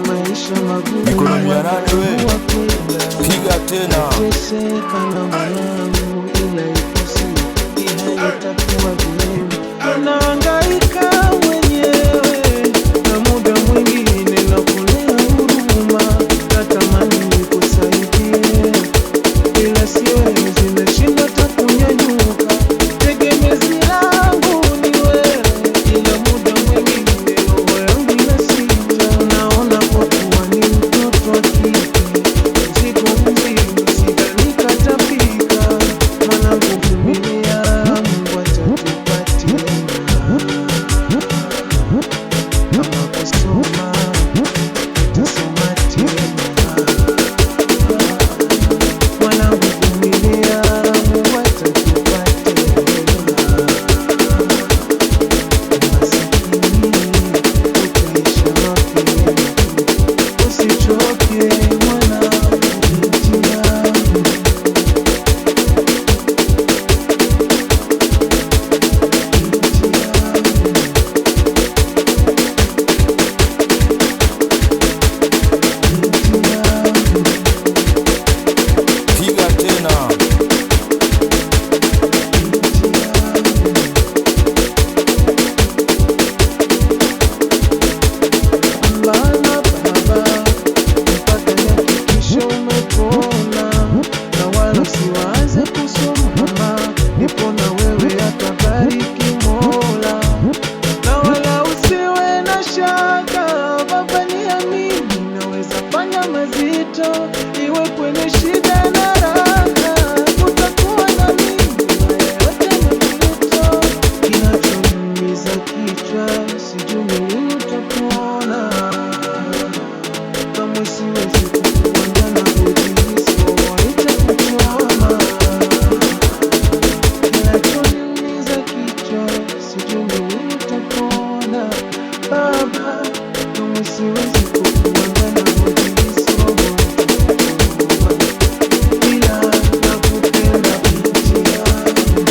maisha magumu. Mikono 800 we, piga tena. Teseka na mwanangu, ila ipo siku hali itakuwa vyema. Unahangaika mwenyewe na muda mwingine na kulea huruma. Natamani nikusaidie ila siwezi, nashinda hata kunyanyuka. Tegemezi langu ni wewe, ila muda mwingine roho yangu inasita. Naona kwa kuwa ni mtoto wa kike, mzigo mzima sidhani katafika. Mwanangu vumilia, Mungu atatupatia. Kama kusoma tutasoma tena. Mwanangu vumilia, Mungu atatupatia. Masikini utaisha mapema, usichoke mwanangu, binti yangu. Piga tena. Bana baba, mpaka nihakikishe umepona, na wala usiwaze kusoma. Nipo na wewe, atabariki Mola, na wala usiwe na shaka. Baba niamini, naweza fanya mazito, iwe kwenye shida na raha. Utakuwa na mimi, haya yote mapito. Kinachoniumiza kichwa, sijui lini utapona. Kamwe siwezi kukuacha na budizo, itakuchoma. Kinachoniumiza kichwa, sijui lini utapona. Baba, kamwe siwezi kukuacha na budizo, itakuchoma. Ila nakupenda binti yangu.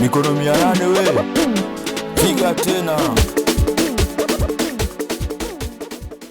Mikono 800 we, piga tena.